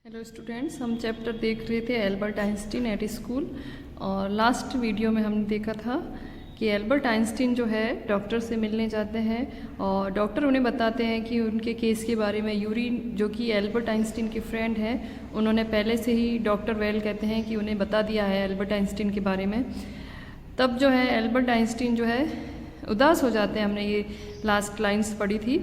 Hello students, हम chapter देख रहे थे एल्बर्ट आइंस्टीन एट स्कूल। और लास्ट वीडियो में हमने देखा था कि एल्बर्ट आइंस्टीन जो है डॉक्टर से मिलने जाते हैं और डॉक्टर उन्हें बताते हैं कि उनके केस के बारे में। यूरी जो कि एल्बर्ट आइंस्टीन के फ्रेंड हैं, उन्होंने पहले से ही डॉक्टर वेल कहते हैं कि उन्हें बता दिया है एल्बर्ट आइंस्टीन के बारे में। तब जो है एल्बर्ट आइंस्टीन जो है उदास हो जाते हैं। हमने ये लास्ट लाइन्स पढ़ी थी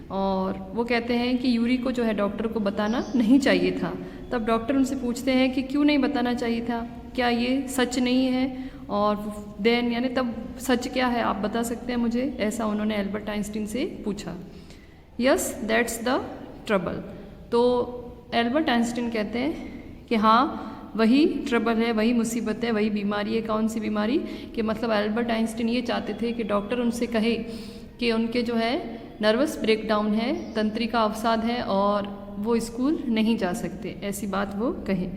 और वो कहते हैं कि यूरी को जो है डॉक्टर को बताना नहीं चाहिए था। तब डॉक्टर उनसे पूछते हैं कि क्यों नहीं बताना चाहिए था, क्या ये सच नहीं है? और देन यानी तब सच क्या है, आप बता सकते हैं मुझे? ऐसा उन्होंने एल्बर्ट आइंस्टीन से पूछा। Yes, that's the trouble. तो एल्बर्ट आइंस्टीन कहते हैं कि हाँ, वही ट्रबल है, वही मुसीबत है, वही बीमारी है। कौन सी बीमारी? कि मतलब एल्बर्ट आइंस्टीन ये चाहते थे कि डॉक्टर उनसे कहे कि उनके जो है नर्वस ब्रेकडाउन है, तंत्रिका अवसाद है और वो स्कूल नहीं जा सकते, ऐसी बात वो कहे।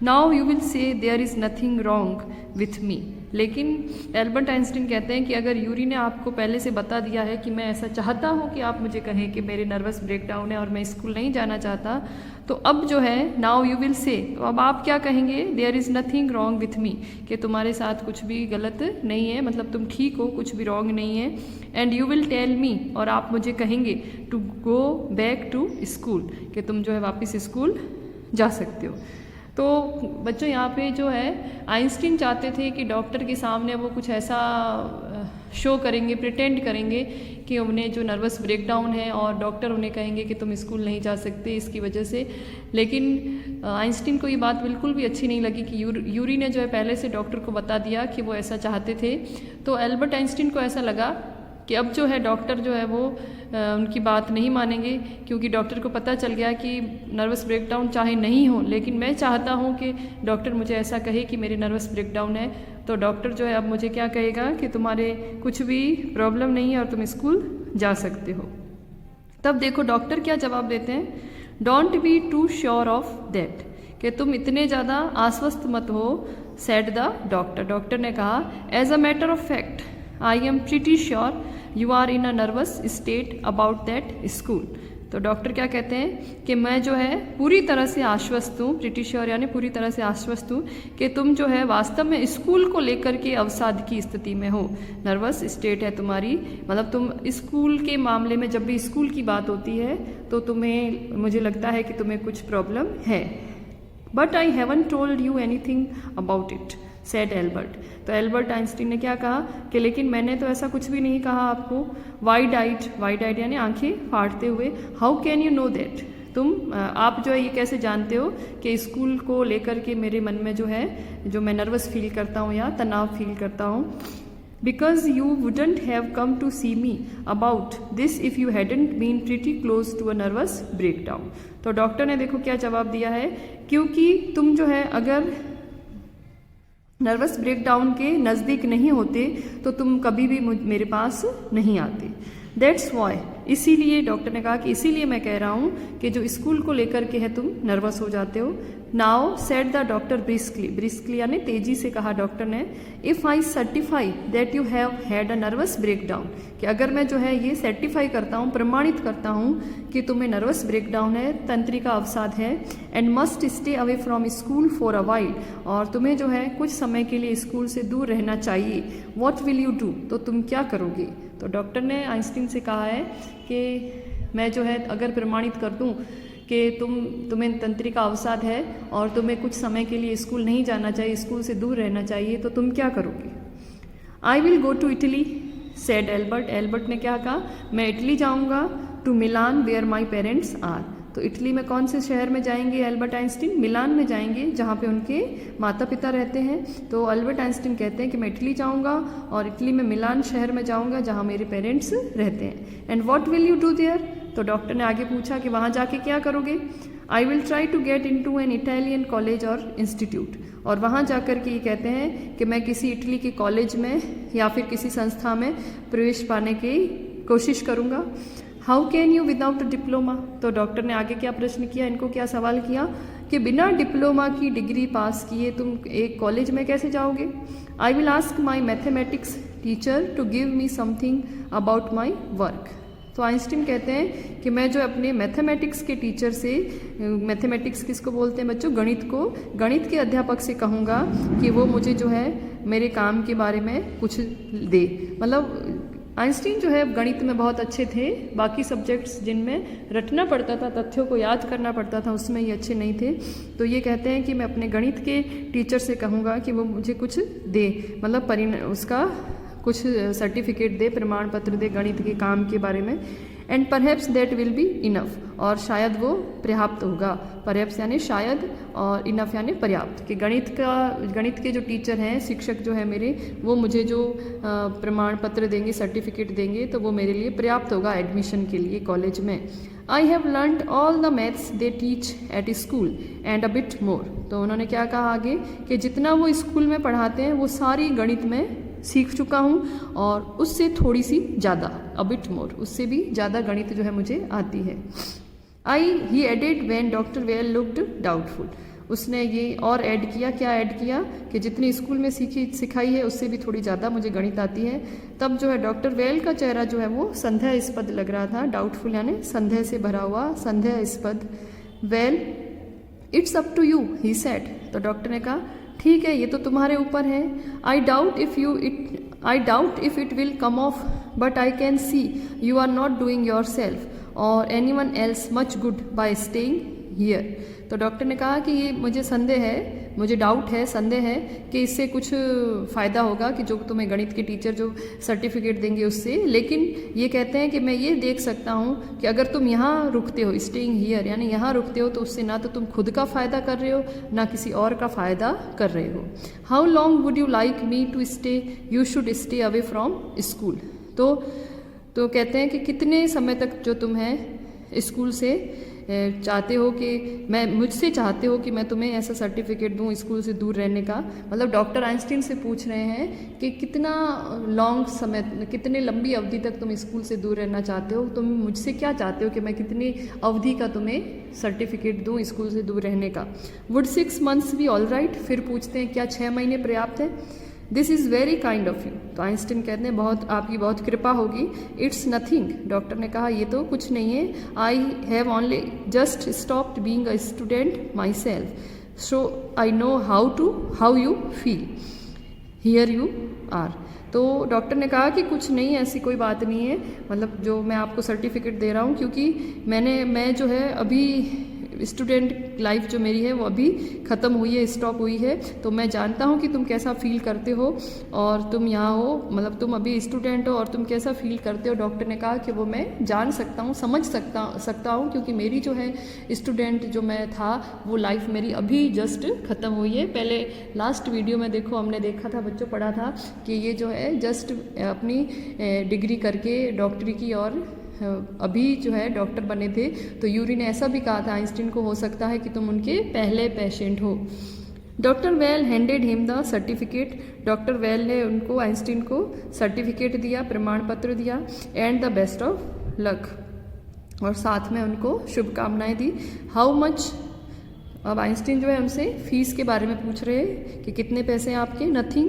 Now you will say there is nothing wrong with me. लेकिन एल्बर्ट आइंस्टीन कहते हैं कि अगर यूरी ने आपको पहले से बता दिया है कि मैं ऐसा चाहता हूँ कि आप मुझे कहें कि मेरे नर्वस ब्रेकडाउन है और मैं स्कूल नहीं जाना चाहता, तो अब जो है नाउ यू विल से, तो अब आप क्या कहेंगे? There is nothing wrong with me, कि तुम्हारे साथ कुछ भी गलत नहीं है, मतलब तुम ठीक हो, कुछ भी रॉन्ग नहीं है। And you will tell me, और आप मुझे कहेंगे to go back to school, कि तुम जो है वापस स्कूल जा सकते हो। तो बच्चों यहाँ पे जो है आइंस्टीन चाहते थे कि डॉक्टर के सामने वो कुछ ऐसा शो करेंगे, प्रिटेंड करेंगे कि उन्हें जो ब्रेकडाउन है और डॉक्टर उन्हें कहेंगे कि तुम स्कूल नहीं जा सकते इसकी वजह से। लेकिन आइंस्टीन को ये बात बिल्कुल भी अच्छी नहीं लगी कि यूरी ने जो है पहले से डॉक्टर को बता दिया कि वो ऐसा चाहते थे। तो एल्बर्ट आइंस्टीन को ऐसा लगा कि अब जो है डॉक्टर जो है वो उनकी बात नहीं मानेंगे, क्योंकि डॉक्टर को पता चल गया कि नर्वस ब्रेकडाउन चाहे नहीं हो, लेकिन मैं चाहता हूँ कि डॉक्टर मुझे ऐसा कहे कि मेरे नर्वस ब्रेकडाउन है। तो डॉक्टर जो है अब मुझे क्या कहेगा कि तुम्हारे कुछ भी प्रॉब्लम नहीं है और तुम स्कूल जा सकते हो। तब देखो डॉक्टर क्या जवाब देते हैं, don't be too sure of that, कि तुम इतने ज़्यादा आश्वस्त मत हो, सेड द डॉक्टर। डॉक्टर ने कहा, as a matter of fact I am pretty sure you are in a nervous state about that school. तो डॉक्टर क्या कहते हैं कि मैं जो है पूरी तरह से आश्वस्त हूँ, प्रीटी श्योर यानी पूरी तरह से आश्वस्त हूँ कि तुम जो है वास्तव में स्कूल को लेकर के अवसाद की स्थिति में हो। नर्वस स्टेट है तुम्हारी, मतलब तुम स्कूल के मामले में, जब भी स्कूल की बात होती है तो तुम्हें, मुझे लगता है कि तुम्हें कुछ प्रॉब्लम है। But I haven't told you anything about it, said Albert. तो एल्बर्ट आइंस्टीन ने क्या कहा कि लेकिन मैंने तो ऐसा कुछ भी नहीं कहा आपको। वाइड आइड यानी आंखें फाड़ते हुए, how can you know that, आप जो है ये कैसे जानते हो कि स्कूल को लेकर के मेरे मन में जो है, जो मैं नर्वस फील करता हूँ या तनाव फील करता हूँ। Because you wouldn't have come to see me about this if you hadn't been pretty close to a nervous breakdown. तो डॉक्टर ने देखो क्या जवाब दिया है, क्योंकि तुम जो है अगर नर्वस ब्रेकडाउन के नज़दीक नहीं होते तो तुम कभी भी मेरे पास नहीं आते। दैट्स वाई, इसीलिए डॉक्टर ने कहा कि इसीलिए मैं कह रहा हूँ कि जो स्कूल को लेकर के है तुम नर्वस हो जाते हो। Now said the doctor briskly यानी तेजी से कहा डॉक्टर ने, if I certify that you have had a nervous breakdown, कि अगर मैं जो है ये सर्टिफाई करता हूँ, प्रमाणित करता हूँ कि तुम्हें नर्वस ब्रेकडाउन है, तंत्रिका अवसाद है, and must stay away from school for a while, और तुम्हें जो है कुछ समय के लिए स्कूल से दूर रहना चाहिए, व्हाट विल यू डू, तो तुम क्या करोगे? तो डॉक्टर ने आइंस्टीन से कहा है कि मैं जो है अगर प्रमाणित कर दूं कि तुम्हें तंत्रिका अवसाद है और तुम्हें कुछ समय के लिए स्कूल नहीं जाना चाहिए, स्कूल से दूर रहना चाहिए, तो तुम क्या करोगे? I will go to Italy, said Albert. Albert ने क्या कहा, मैं इटली जाऊंगा, to Milan where my parents are. तो इटली में कौन से शहर में जाएंगे एल्बर्ट आइंस्टीन? मिलान में जाएंगे, जहाँ पे उनके माता पिता रहते हैं। तो एल्बर्ट आइंस्टीन कहते हैं कि मैं इटली जाऊँगा और इटली में मिलान शहर में जाऊँगा जहाँ मेरे पेरेंट्स रहते हैं। And what will you do there? तो डॉक्टर ने आगे पूछा कि वहाँ जाके क्या करोगे? I will try to get in to an Italian college और इंस्टीट्यूट, और वहाँ जाकर के ये कहते हैं कि मैं किसी इटली के कॉलेज में या फिर किसी संस्था में प्रवेश पाने की कोशिश करूँगा। How can you without a diploma? तो डॉक्टर ने आगे क्या प्रश्न किया, इनको क्या सवाल किया कि बिना डिप्लोमा की डिग्री पास किए तुम एक कॉलेज में कैसे जाओगे? I will ask my mathematics teacher to give me something about my work. तो आइंस्टीन कहते हैं कि मैं जो अपने मैथमेटिक्स के टीचर से, मैथमेटिक्स किसको बोलते हैं बच्चों, गणित को, गणित के अध्यापक से कहूँगा कि वो मुझे जो है मेरे काम के बारे में कुछ दे। मतलब आइंस्टीन जो है गणित में बहुत अच्छे थे, बाकी सब्जेक्ट्स जिनमें रटना पड़ता था, तथ्यों को याद करना पड़ता था, उसमें ये अच्छे नहीं थे। तो ये कहते हैं कि मैं अपने गणित के टीचर से कहूँगा कि वो मुझे कुछ दे, मतलब उसका कुछ सर्टिफिकेट दे, प्रमाण पत्र दे गणित के काम के बारे में। And perhaps that will be enough, और शायद वो पर्याप्त होगा। परहैप्स यानी शायद, और इनफ यानी पर्याप्त, कि गणित के जो टीचर हैं, शिक्षक जो है मेरे, वो मुझे जो प्रमाण पत्र देंगे, सर्टिफिकेट देंगे, तो वो मेरे लिए पर्याप्त होगा एडमिशन के लिए कॉलेज में। I have learned all the maths they teach at school and a bit more. तो उन्होंने क्या कहा आगे कि जितना वो स्कूल में पढ़ाते हैं वो सारी गणित में सीख चुका हूँ, और उससे थोड़ी सी ज़्यादा, अ बिट मोर, उससे भी ज़्यादा गणित जो है मुझे आती है। He added when doctor Weil looked doubtful. उसने ये और ऐड किया, क्या ऐड किया कि जितनी स्कूल में सिखाई है उससे भी थोड़ी ज़्यादा मुझे गणित आती है। तब जो है डॉक्टर वेल का चेहरा जो है वो संदेहास्पद लग रहा था। डाउटफुल यानी संदेह से भरा हुआ, संदेहास्पद। Well it's up to you he said. तो डॉक्टर ने कहा ठीक है, ये तो तुम्हारे ऊपर है। I doubt if it will come off, but I can see you are not doing yourself or anyone else much good by staying here. तो डॉक्टर ने कहा कि ये मुझे संदेह है, मुझे डाउट है, संदेह है कि इससे कुछ फ़ायदा होगा, कि जो तुम्हें गणित के टीचर जो सर्टिफिकेट देंगे उससे। लेकिन ये कहते हैं कि मैं ये देख सकता हूँ कि अगर तुम यहाँ रुकते हो, स्टेइंग हियर यानी यहाँ रुकते हो, तो उससे ना तो तुम खुद का फ़ायदा कर रहे हो, ना किसी और का फ़ायदा कर रहे हो। How long would you like me to stay, you should stay away from school. तो कहते हैं कि कितने समय तक जो तुम है स्कूल से चाहते हो, कि मुझसे चाहते हो कि मैं तुम्हें ऐसा सर्टिफिकेट दूं स्कूल से दूर रहने का। मतलब डॉक्टर आइंस्टीन से पूछ रहे हैं कि कितना लॉन्ग समय, कितने लंबी अवधि तक तुम स्कूल से दूर रहना चाहते हो, तुम मुझसे क्या चाहते हो कि मैं कितनी अवधि का तुम्हें सर्टिफिकेट दूं स्कूल से दूर रहने का। Would 6 months be all right. फिर पूछते हैं क्या 6 महीने पर्याप्त है। This is very kind of you. तो आइंस्टीन कहते हैं बहुत, आपकी बहुत कृपा होगी। It's nothing. डॉक्टर ने कहा ये तो कुछ नहीं है। I have only just stopped being a student myself, so I know how you feel, here you are. तो डॉक्टर ने कहा कि कुछ नहीं, ऐसी कोई बात नहीं है, मतलब जो मैं आपको सर्टिफिकेट दे रहा हूँ, क्योंकि मैं जो है अभी स्टूडेंट लाइफ जो मेरी है वो अभी ख़त्म हुई है, स्टॉप हुई है। तो मैं जानता हूँ कि तुम कैसा फील करते हो, और तुम यहाँ हो, मतलब तुम अभी स्टूडेंट हो और तुम कैसा फील करते हो। डॉक्टर ने कहा कि वो मैं जान सकता हूँ, समझ सकता हूँ, क्योंकि मेरी जो है स्टूडेंट जो मैं था वो लाइफ मेरी अभी जस्ट ख़त्म हुई है। पहले लास्ट वीडियो में देखो, हमने देखा था, बच्चों पढ़ा था कि ये जो है जस्ट अपनी डिग्री करके डॉक्टरी की और अभी जो है डॉक्टर बने थे। तो यूरी ने ऐसा भी कहा था आइंस्टीन को, हो सकता है कि तुम उनके पहले पेशेंट हो। Doctor Weil handed him the certificate. Doctor Weil ने उनको, आइंस्टीन को सर्टिफिकेट दिया, प्रमाण पत्र दिया, and the best of luck, और साथ में उनको शुभकामनाएं दी। How much. अब आइंस्टीन जो है उनसे फीस के बारे में पूछ रहे हैं कि कितने पैसे हैं आपके। नथिंग,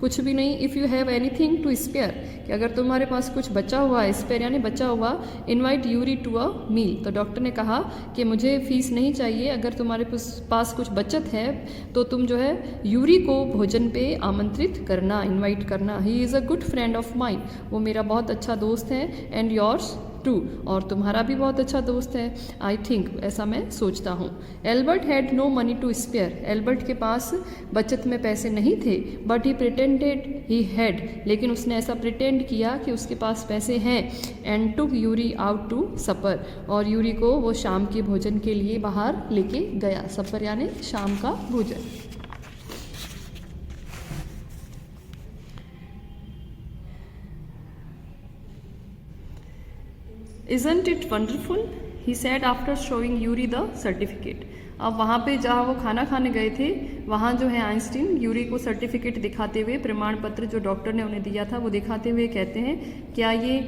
कुछ भी नहीं। If you have anything to spare, कि अगर तुम्हारे पास कुछ बचा हुआ है, स्पेयर यानी बचा हुआ, इनवाइट यूरी टू अ मील। तो डॉक्टर ने कहा कि मुझे फीस नहीं चाहिए, अगर तुम्हारे पास कुछ बचत है तो तुम जो है यूरी को भोजन पे आमंत्रित करना, इनवाइट करना। He is a good friend of mine, वो मेरा बहुत अच्छा दोस्त है। एंड योर्स टू, और तुम्हारा भी बहुत अच्छा दोस्त है। आई थिंक, ऐसा मैं सोचता हूँ। Albert had no money to spare. Albert के पास बचत में पैसे नहीं थे, but he pretended he had, लेकिन उसने ऐसा प्रिटेंड किया कि उसके पास पैसे हैं। And took Yuri out to supper, और यूरी को वो शाम के भोजन के लिए बाहर लेके गया। सपर यानी शाम का भोजन। Isn't it wonderful? He said after showing Yuri the certificate. अब वहाँ पे जहाँ वो खाना खाने गए थे, वहाँ जो है आइंस्टीन यूरी को सर्टिफिकेट दिखाते हुए, प्रमाण पत्र जो डॉक्टर ने उन्हें दिया था वो दिखाते हुए कहते हैं क्या ये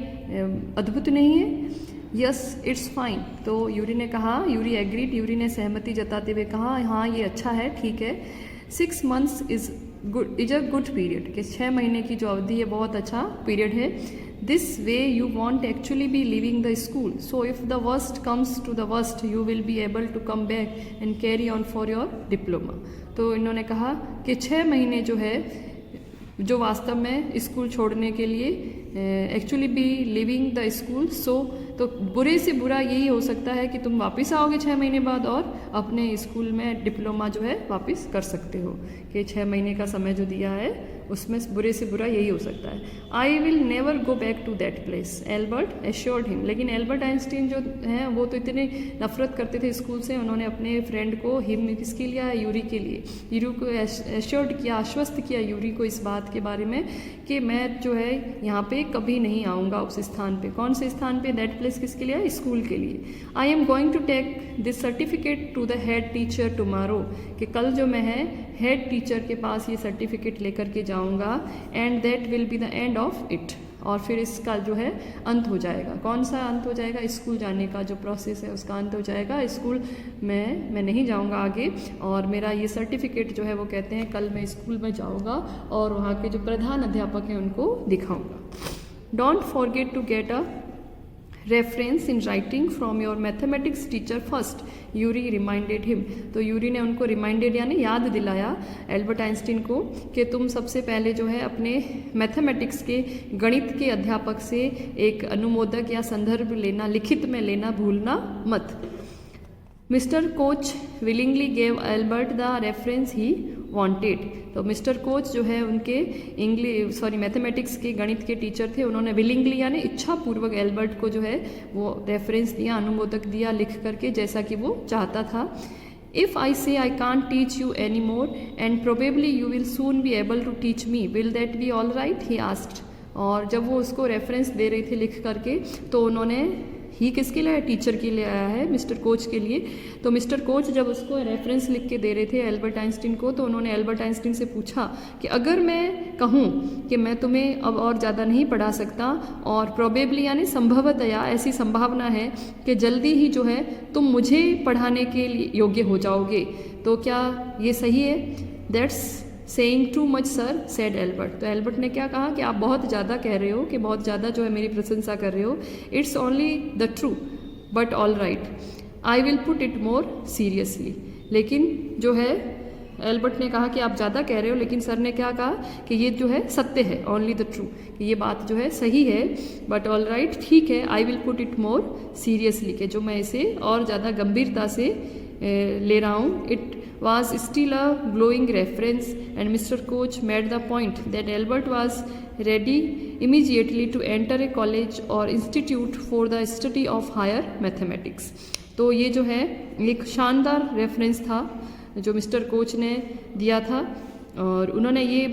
अद्भुत नहीं है। Yes it's fine. तो यूरी ने कहा, यूरी एग्रीड, यूरी ने सहमति जताते हुए कहा हाँ ये अच्छा है, ठीक है। 6 months is a good period, कि 6 महीने की जो अवधि है बहुत अच्छा पीरियड है। This way you won't actually be living the school, so if the worst comes to the worst you will be able to come back and carry on for your diploma. तो इन्होंने कहा कि 6 महीने जो है, जो वास्तव में स्कूल छोड़ने के लिए actually be living the school, so तो बुरे से बुरा यही हो सकता है कि तुम वापस आओगे 6 महीने बाद और अपने स्कूल में डिप्लोमा जो है वापस कर सकते हो, कि 6 महीने का समय जो दिया है उसमें बुरे से बुरा यही हो सकता है। I will never go back to that place, Albert assured him. लेकिन एल्बर्ट आइंस्टीन जो हैं वो तो इतने नफरत करते थे स्कूल से, उन्होंने अपने फ्रेंड को, हिम किसके लिया है, यूरी के लिए, यूरी को एश्योर्ड किया, आश्वस्त किया यूरी को इस बात के बारे में कि मैं जो है यहाँ पे कभी नहीं आऊँगा उस स्थान पे। कौन से स्थान पे? दैट प्लेस किसके लिए है? स्कूल के लिए। I am going to take this certificate to the head teacher tomorrow, कि कल जो मैं है हेड टीचर के पास ये सर्टिफिकेट लेकर के जाऊंगा, and that will be the end of it, और फिर इसका जो है अंत हो जाएगा। कौन सा अंत हो जाएगा? स्कूल जाने का जो प्रोसेस है उसका अंत हो जाएगा। स्कूल में मैं नहीं जाऊंगा आगे, और मेरा ये सर्टिफिकेट जो है वो कहते हैं कल मैं स्कूल में जाऊंगा और वहाँ के जो प्रधान अध्यापक हैं उनको दिखाऊंगा। Don't forget to get a reference in writing from your mathematics teacher first, Yuri reminded him. तो यूरी ने उनको रिमाइंडेड यानी याद दिलाया एल्बर्ट आइंस्टीन को कि तुम सबसे पहले जो है अपने मैथमेटिक्स के, गणित के अध्यापक से एक अनुमोदक या संदर्भ लेना, लिखित में लेना भूलना मत। Mister coach willingly gave Albert the reference he wanted. तो मिस्टर कोच जो है उनके मैथमेटिक्स के, गणित के टीचर थे, उन्होंने विलिंगली यानी इच्छापूर्वक एल्बर्ट को जो है वो रेफरेंस दिया, अनुमोदक दिया लिख करके, जैसा कि वो चाहता था। If I say I can't teach you anymore and probably you will soon be able to teach me, will that be all right? He asked। और जब वो उसको रेफरेंस दे रहे थे लिख करके, तो उन्होंने ही किसके लिए? टीचर के लिए आया है, मिस्टर कोच के लिए। तो मिस्टर कोच जब उसको रेफरेंस लिख के दे रहे थे एल्बर्ट आइंस्टीन को, तो उन्होंने एल्बर्ट आइंस्टीन से पूछा कि अगर मैं कहूँ कि मैं तुम्हें अब और ज़्यादा नहीं पढ़ा सकता, और प्रोबेबली यानी संभवतया ऐसी संभावना है कि जल्दी ही जो है तुम मुझे पढ़ाने के लिए योग्य हो जाओगे, तो क्या ये सही है? That's saying too much sir, said Albert. तो एल्बर्ट ने क्या कहा कि आप बहुत ज़्यादा कह रहे हो, कि बहुत ज़्यादा जो है मेरी प्रशंसा कर रहे हो। It's only the true but all right, I will put it more seriously. लेकिन जो है एल्बर्ट ने कहा कि आप ज़्यादा कह रहे हो, लेकिन सर ने क्या कहा कि ये जो है सत्य है, ओनली द ट्रू, कि ये बात जो है सही है, बट ऑल राइट, ठीक है, I will put it more seriously, कि जो मैं इसे और ज़्यादा गंभीरता से ले रहा हूँ। It was still a glowing reference, and Mr. Koch made the point that Albert was ready immediately to enter a college or institute for the study of higher mathematics। तो ये जो है एक शानदार रेफरेंस था जो मिस्टर कोच ने दिया था, और उन्होंने ये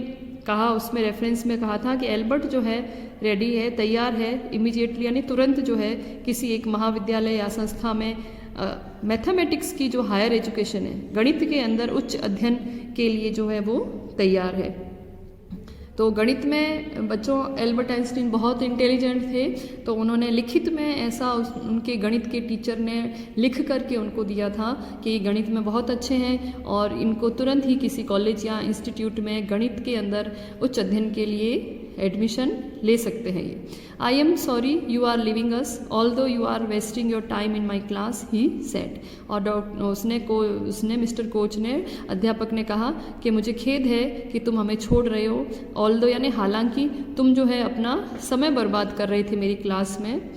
कहा, उसमें रेफरेंस में कहा था कि एल्बर्ट जो है रेडी है, तैयार है, इमीडिएटली यानी तुरंत जो है किसी एक महाविद्यालय या संस्था में मैथमेटिक्स की जो हायर एजुकेशन है, गणित के अंदर उच्च अध्ययन के लिए जो है वो तैयार है। तो गणित में बच्चों एल्बर्ट आइंस्टीन बहुत इंटेलिजेंट थे, तो उन्होंने लिखित में ऐसा उनके गणित के टीचर ने लिख करके उनको दिया था कि ये गणित में बहुत अच्छे हैं और इनको तुरंत ही किसी कॉलेज या इंस्टीट्यूट में गणित के अंदर उच्च अध्ययन के लिए एडमिशन ले सकते हैं ये। I am sorry you are leaving us although you are wasting your time in my class, he said. और उसने मिस्टर कोच ने, अध्यापक ने कहा कि मुझे खेद है कि तुम हमें छोड़ रहे हो, ऑल्दो यानी हालांकि तुम जो है अपना समय बर्बाद कर रहे थे मेरी क्लास में।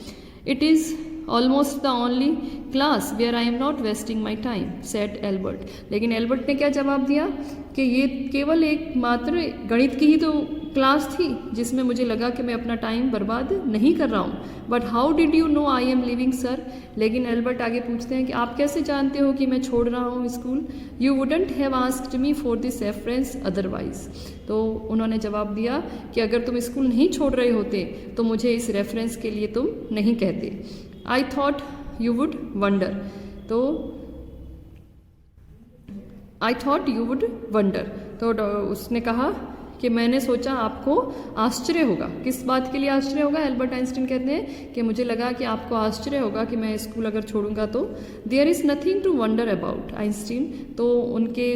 It is almost the only class where I am not wasting my time, said Albert. लेकिन एल्बर्ट ने क्या जवाब दिया कि ये केवल एक मात्र गणित की ही तो क्लास थी जिसमें मुझे लगा कि मैं अपना टाइम बर्बाद नहीं कर रहा हूँ। But how did you know I am living sir. लेकिन एल्बर्ट आगे पूछते हैं कि आप कैसे जानते हो कि मैं छोड़ रहा हूँ school. You wouldn't have asked me for this reference otherwise. तो उन्होंने जवाब दिया कि अगर तुम स्कूल नहीं छोड़ रहे होते तो मुझे इस रेफरेंस के लिए तुम नहीं कहते। I thought you would wonder. तो I thought you would wonder. तो उसने कहा कि मैंने सोचा आपको आश्चर्य होगा। किस बात के लिए आश्चर्य होगा? एल्बर्ट आइंस्टीन कहते हैं कि मुझे लगा कि आपको आश्चर्य होगा कि मैं स्कूल अगर छोड़ूंगा तो। There is nothing to wonder about Einstein. तो उनके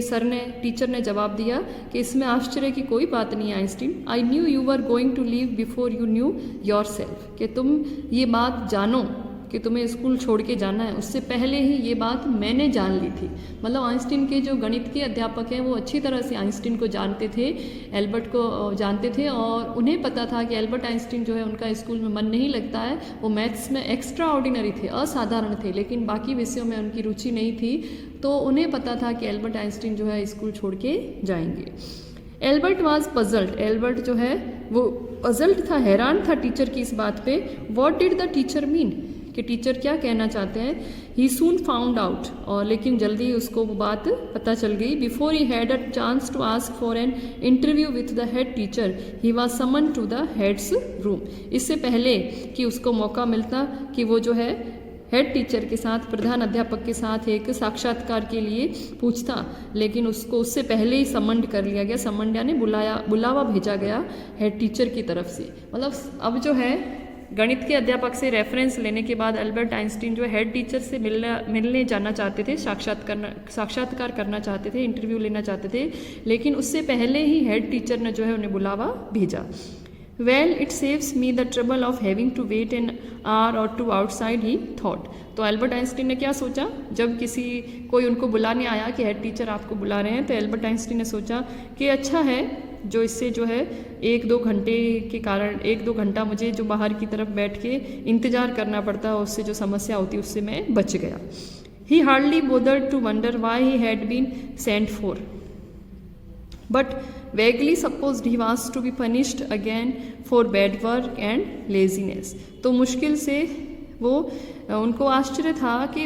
टीचर ने जवाब दिया कि इसमें आश्चर्य की कोई बात नहीं है Einstein. I knew you were going to leave before you knew yourself, कि तुम ये बात जानो कि तुम्हें स्कूल छोड़ के जाना है, उससे पहले ही ये बात मैंने जान ली थी। मतलब आइंस्टीन के जो गणित के अध्यापक हैं वो अच्छी तरह से आइंस्टीन को जानते थे, एल्बर्ट को जानते थे, और उन्हें पता था कि एल्बर्ट आइंस्टीन जो है उनका स्कूल में मन नहीं लगता है। वो मैथ्स में एक्स्ट्रा ऑर्डिनरी थे, असाधारण थे, लेकिन बाकी विषयों में उनकी रुचि नहीं थी। तो उन्हें पता था कि एल्बर्ट आइंस्टीन जो है स्कूल छोड़ के जाएंगे। Albert was puzzled. एल्बर्ट जो है वो पजल्ड था, हैरान था टीचर की इस बात पे। What did the teacher mean, कि टीचर क्या कहना चाहते हैं। ही सून फाउंड आउट, और लेकिन जल्दी उसको वो बात पता चल गई। Before he had a chance to ask for an interview with the head teacher he was summoned to the head's room. इससे पहले कि उसको मौका मिलता कि वो जो है हेड टीचर के साथ, प्रधान अध्यापक के साथ एक साक्षात्कार के लिए पूछता, लेकिन उसको उससे पहले ही समन्ड कर लिया गया। समन्ड यानी बुलावा भेजा गया हेड टीचर की तरफ से। मतलब अब जो है गणित के अध्यापक से रेफरेंस लेने के बाद एल्बर्ट आइंस्टीन जो हेड टीचर से मिलने जाना चाहते थे, साक्षात्कार करना चाहते थे, इंटरव्यू लेना चाहते थे, लेकिन उससे पहले ही हेड टीचर ने जो है उन्हें बुलावा भेजा। Well it saves me the trouble of having to wait an hour और टू आउटसाइड ही थॉट। तो एल्बर्ट आइंस्टीन ने क्या सोचा, जब कोई उनको बुलाने आया कि हेड टीचर आपको बुला रहे हैं, तो एल्बर्ट आइंस्टीन ने सोचा कि अच्छा है जो इससे जो है 1-2 घंटे के कारण 1-2 घंटा मुझे जो बाहर की तरफ बैठ के इंतज़ार करना पड़ता है, उससे जो समस्या होती है उससे मैं बच गया। He hardly bothered to wonder why he had been sent for, but vaguely supposed he was to be punished again for bad work and laziness. तो मुश्किल से उनको आश्चर्य था कि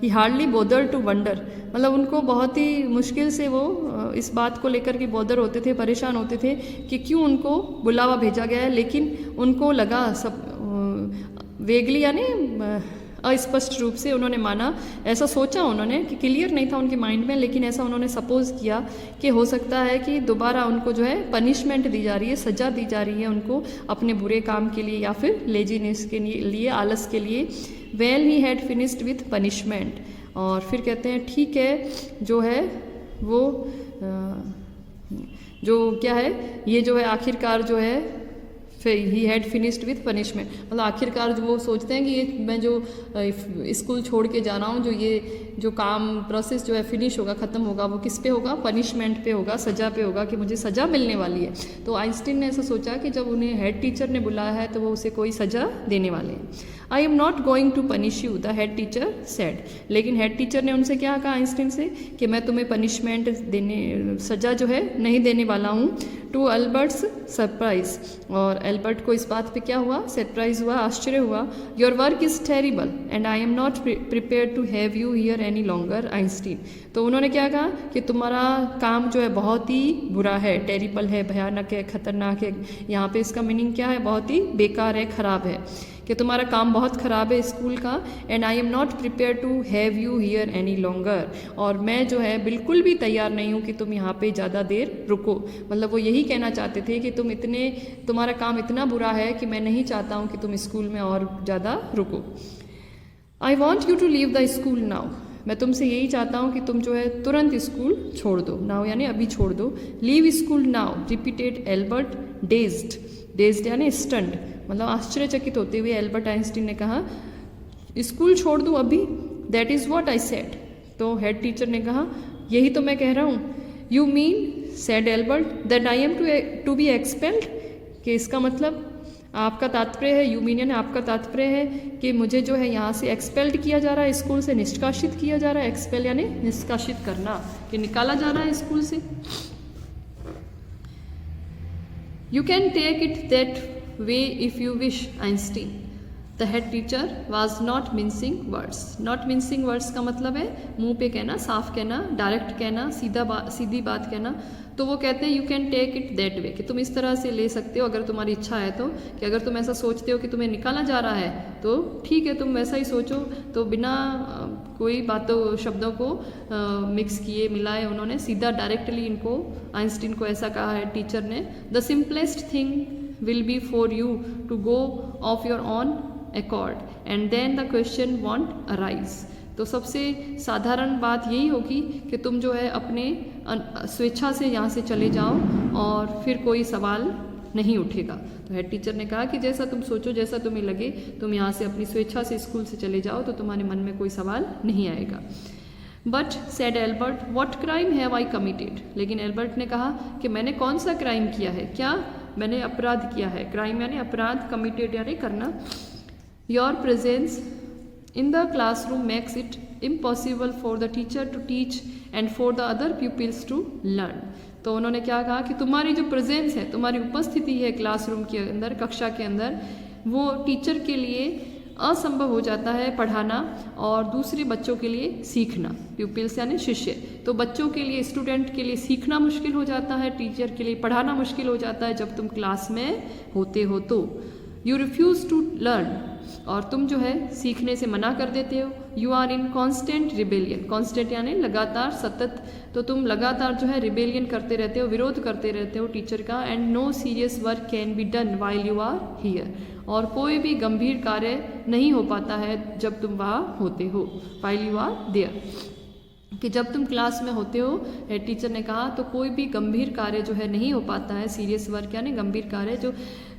he hardly bother to wonder, मतलब उनको बहुत ही मुश्किल से वो इस बात को लेकर के बोदर होते थे, परेशान होते थे कि क्यों उनको बुलावा भेजा गया है। लेकिन उनको लगा सब वेगली यानी अस्पष्ट रूप से उन्होंने माना, ऐसा सोचा उन्होंने कि क्लियर नहीं था उनके माइंड में, लेकिन ऐसा उन्होंने सपोज किया कि हो सकता है कि दोबारा उनको जो है पनिशमेंट दी जा रही है, सज़ा दी जा रही है उनको अपने बुरे काम के लिए या फिर लेजीनेस के लिए, आलस के लिए। Well he had finished with punishment, और फिर कहते हैं ठीक है जो है वो जो क्या है ये जो है आखिरकार जो है he had finished with punishment, मतलब आखिरकार जो वो सोचते हैं कि ये मैं जो स्कूल छोड़ के जा रहा हूँ, जो ये जो काम प्रोसेस जो है फिनिश होगा, ख़त्म होगा, वो किस पे होगा, पनिशमेंट पे होगा, सज़ा पे होगा, कि मुझे सज़ा मिलने वाली है। तो आइंस्टीन ने ऐसा सोचा कि जब उन्हें हेड टीचर ने बुलाया है तो वो उसे कोई सज़ा देने वाले हैं। I am not going to punish you the head teacher said, लेकिन हेड टीचर ने उनसे क्या कहा आइंस्टीन से कि मैं तुम्हें पनिशमेंट देने, सज़ा जो है नहीं देने वाला हूँ। टू एल्बर्ट्स सरप्राइज, और एल्बर्ट को इस बात पे क्या हुआ, सरप्राइज हुआ, आश्चर्य हुआ। Your work is terrible and I am not prepare to have you here any longer Einstein. तो उन्होंने क्या कहा कि तुम्हारा काम जो है बहुत ही बुरा है, टेरिबल है, भयानक है, खतरनाक है। यहाँ पे इसका मीनिंग क्या है, बहुत ही बेकार है, खराब है, कि तुम्हारा काम बहुत ख़राब है स्कूल का। And I am not prepare to have you here any longer, और मैं जो है बिल्कुल भी तैयार नहीं हूँ कि तुम यहाँ पे ज़्यादा देर रुको। मतलब वो यही कहना चाहते थे कि तुम्हारा काम इतना बुरा है कि मैं नहीं चाहता हूँ कि तुम स्कूल में और ज़्यादा रुको। I want you to leave the school now, मैं तुमसे यही चाहता हूँ कि तुम जो है तुरंत स्कूल छोड़ दो। नाउ यानी अभी छोड़ दो। Leave school now repeated Albert dazed, dazed यानी स्टंड, मतलब आश्चर्यचकित होते हुए एल्बर्ट आइंस्टीन ने कहा स्कूल छोड़ दूँ अभी, that is what I said. तो हेड टीचर ने कहा यही तो मैं कह रहा हूँ। You mean said Albert that I am to be expelled, कि इसका मतलब आपका तात्पर्य है, यू मीन यानी आपका तात्पर्य है कि मुझे जो है यहाँ से एक्सपेल्ड किया जा रहा है, स्कूल से निष्कासित किया जा रहा है। एक्सपेल यानी निष्कासित करना, कि निकाला जा रहा है स्कूल से। You can take it that way if you wish Einstein, the head teacher was not mincing words. Not mincing words का मतलब है मुंह पे कहना, साफ कहना, डायरेक्ट कहना, सीधी बात कहना। तो वो कहते हैं you can take it that way, कि तुम इस तरह से ले सकते हो अगर तुम्हारी इच्छा है तो, कि अगर तुम ऐसा सोचते हो कि तुम्हें निकाला जा रहा है तो ठीक है, तुम वैसा ही सोचो, तो बिना कोई बातों शब्दों को मिक्स किए मिलाए, उन्होंने सीधा डायरेक्टली इनको आइंस्टीन को ऐसा कहा है टीचर ने, the simplest thing will be for you to go off your own accord and then the question won't arise. तो सबसे साधारण बात यही होगी कि तुम जो है अपने स्वेच्छा से यहाँ से चले जाओ और फिर कोई सवाल नहीं उठेगा। तो हेड टीचर ने कहा कि जैसा तुम सोचो, जैसा तुम्हें लगे, तुम यहाँ से अपनी स्वेच्छा से स्कूल से चले जाओ तो तुम्हारे मन में कोई सवाल नहीं आएगा। But said Albert, what crime have I committed? लेकिन एल्बर्ट ने कहा कि मैंने कौन सा क्राइम किया है, क्या मैंने अपराध किया है? क्राइम यानी अपराध, कमिटेड यानी करना। Your presence in the classroom makes it impossible for the teacher to teach and for the other pupils to learn। तो उन्होंने क्या कहा कि तुम्हारी जो प्रेजेंस है, तुम्हारी उपस्थिति है क्लासरूम के अंदर, कक्षा के अंदर, वो टीचर के लिए असंभव हो जाता है पढ़ाना और दूसरे बच्चों के लिए सीखना। प्यूपिल्स यानी शिष्य। तो बच्चों के लिए, स्टूडेंट के लिए सीखना मुश्किल हो जाता है, टीचर के लिए पढ़ाना मुश्किल हो जाता है जब तुम क्लास में होते हो। तो यू रिफ्यूज़ टू लर्न, और तुम जो है सीखने से मना कर देते हो। You are in constant rebellion, constant यानी लगातार, सतत। तो तुम लगातार जो है रिबेलियन करते रहते हो, विरोध करते रहते हो टीचर का। And no serious work can be done while you are here, और कोई भी गंभीर कार्य नहीं हो पाता है जब तुम वहाँ होते हो, वाइल यू आर देयर, कि जब तुम क्लास में होते हो, हेड टीचर ने कहा, तो कोई भी गंभीर कार्य जो है नहीं हो पाता है। सीरियस वर्क यानी गंभीर कार्य जो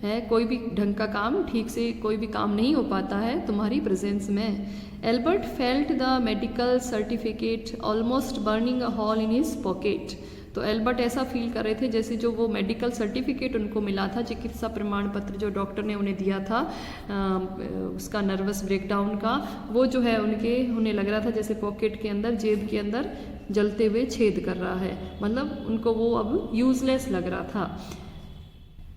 है, कोई भी ढंग का काम, ठीक से कोई भी काम नहीं हो पाता है तुम्हारी प्रेजेंस में। Albert felt the medical certificate almost burning a hole in his pocket. तो एल्बर्ट ऐसा फील कर रहे थे जैसे जो वो मेडिकल सर्टिफिकेट उनको मिला था, चिकित्सा प्रमाण पत्र जो डॉक्टर ने उन्हें दिया था उसका नर्वस ब्रेकडाउन का, वो जो है उन्हें लग रहा था जैसे पॉकेट के अंदर, जेब के अंदर जलते हुए छेद कर रहा है। मतलब उनको वो अब यूजलेस लग रहा था,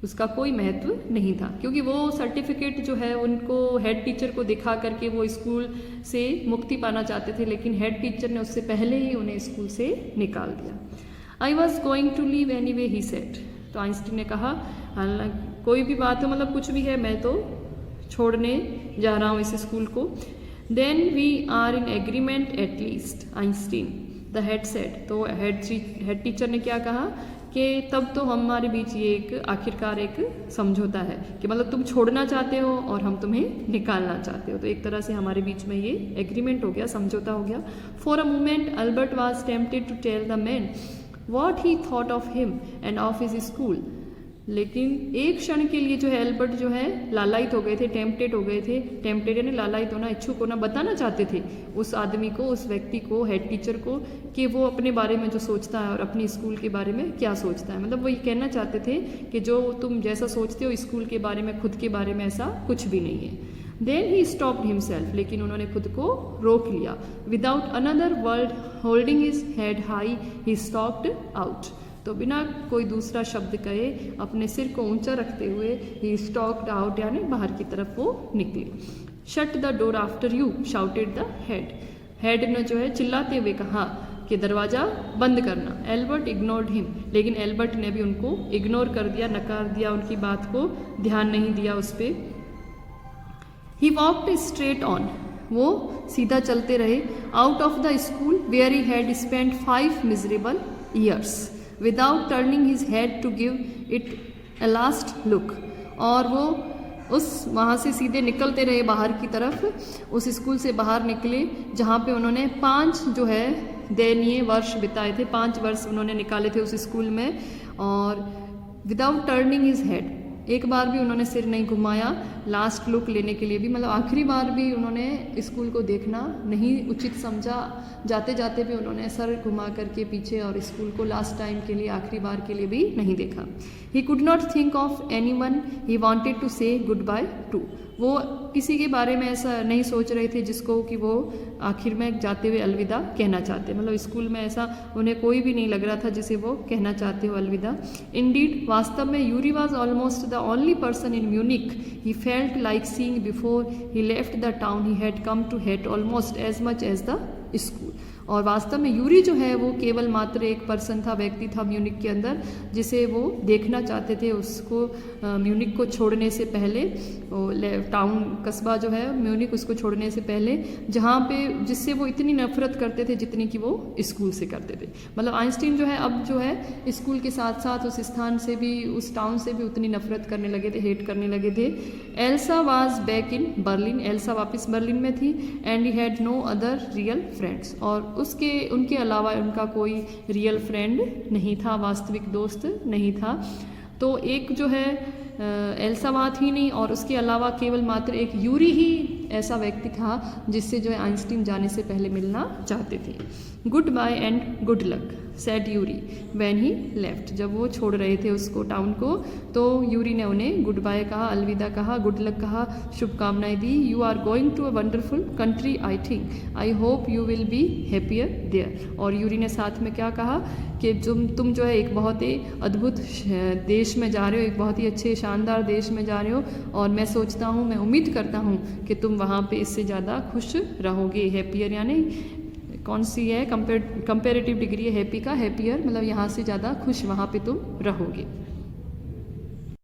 उसका कोई महत्व नहीं था, क्योंकि वो सर्टिफिकेट जो है उनको हेड टीचर को दिखा करके वो स्कूल से मुक्ति पाना चाहते थे, लेकिन हेड टीचर ने उससे पहले ही उन्हें स्कूल से निकाल दिया। I was going to leave anyway he said. तो आइंस्टीन ने कहा, हालांकि कोई भी बात हो, मतलब कुछ भी है, मैं तो छोड़ने जा रहा हूँ इस स्कूल को। Then we are in agreement at least Einstein, the head said. तो हेड टीचर ने क्या कहा कि तब तो हमारे बीच ये एक आखिरकार एक समझौता है कि मतलब तुम छोड़ना चाहते हो और हम तुम्हें निकालना चाहते हो। तो एक तरह से हमारे बीच में ये एग्रीमेंट हो गया, समझौता हो गया। For a moment Albert was tempted to tell the man what he thought of him and of his school. लेकिन एक क्षण के लिए जो है एल्बर्ट जो है लालायित हो गए थे, टेम्पटेड हो गए थे। टेम्पटेड यानी लालायित होना, इच्छुक होना, बताना चाहते थे उस आदमी को, उस व्यक्ति को, हेड टीचर को, कि वो अपने बारे में जो सोचता है और अपनी स्कूल के बारे में क्या सोचता है। मतलब वो ये कहना चाहते थे कि जो तुम जैसा सोचते हो स्कूल के बारे में, खुद के बारे में, ऐसा कुछ भी नहीं है। देन ही स्टॉप्ड हिमसेल्फ, लेकिन उन्होंने खुद को रोक लिया। Without another word holding his head high he stopped out. तो बिना कोई दूसरा शब्द कहे, अपने सिर को ऊंचा रखते हुए ही स्टॉक्ड आउट यानी बाहर की तरफ वो निकले। Shut the door after you shouted the head. Head ने जो है चिल्लाते हुए कहा कि दरवाज़ा बंद करना। एल्बर्ट इग्नोर्ड हिम, लेकिन एल्बर्ट ने भी उनको इग्नोर कर दिया, नकार दिया, उनकी बात को ध्यान नहीं दिया उस पर। ही वॉकड स्ट्रेट ऑन, वो सीधा चलते रहे। Out of the school where he had spent 5 miserable years without turning his head to give it a last look. और वो उस वहाँ से सीधे निकलते रहे बाहर की तरफ, उस स्कूल से बाहर निकले जहाँ पे उन्होंने 5 जो है दयनीय वर्ष बिताए थे। 5 वर्ष उन्होंने निकाले थे उस स्कूल में, और विदाउट टर्निंग हिज हेड, एक बार भी उन्होंने सिर नहीं घुमाया लास्ट लुक लेने के लिए भी, मतलब आखिरी बार भी उन्होंने स्कूल को देखना नहीं उचित समझा। जाते जाते भी उन्होंने सर घुमा करके पीछे और स्कूल को लास्ट टाइम के लिए, आखिरी बार के लिए भी नहीं देखा। He could not think of anyone he wanted to say goodbye to. वो किसी के बारे में ऐसा नहीं सोच रहे थे जिसको कि वो आखिर में जाते हुए अलविदा कहना चाहते। मतलब स्कूल में ऐसा उन्हें कोई भी नहीं लग रहा था जिसे वो कहना चाहते हो अलविदा। इंडीड, वास्तव में Yuri was almost the only person in Munich he felt like seeing before he left the town he had come to hate almost as much as the school. और वास्तव में यूरी जो है वो केवल मात्र एक पर्सन था, व्यक्ति था म्यूनिक के अंदर, जिसे वो देखना चाहते थे। उसको म्यूनिक को छोड़ने से पहले, टाउन कस्बा जो है म्यूनिक, उसको छोड़ने से पहले, जहाँ पे जिससे वो इतनी नफरत करते थे जितनी कि वो स्कूल से करते थे। मतलब आइंस्टीन जो है अब जो है स्कूल के साथ साथ उस स्थान से भी, उस टाउन से भी उतनी नफरत करने लगे थे, हेट करने लगे थे। Elsa was back in Berlin, Elsa वापस बर्लिन में थी। And he had no other real friends, और उनके अलावा उनका कोई रियल फ्रेंड नहीं था, वास्तविक दोस्त नहीं था। तो एक जो है एल्सा वहाँ थी नहीं, और उसके अलावा केवल मात्र एक यूरी ही ऐसा व्यक्ति था जिससे जो है आइंस्टीन जाने से पहले मिलना चाहते थे। Goodbye and good luck said Yuri when he left, जब वो छोड़ रहे थे उसको, टाउन को, तो यूरी ने उन्हें गुड बाय कहा, अलविदा कहा, गुड लक कहा, शुभकामनाएं दी। You are going to a wonderful country I think, I hope you will be happier there. और यूरी ने साथ में क्या कहा कि तुम जो है एक बहुत ही अद्भुत देश में जा रहे हो, एक बहुत ही अच्छे शानदार देश में जा रहे हो, और मैं सोचता हूँ, मैं उम्मीद करता हूँ कि तुम वहाँ पे इससे ज़्यादा खुश रहोगे। हैप्पियर यानी कौन सी है, कंपेरेटिव डिग्री है हैप्पी का, हैप्पियर मतलब यहाँ से ज़्यादा खुश वहाँ पे तुम रहोगे।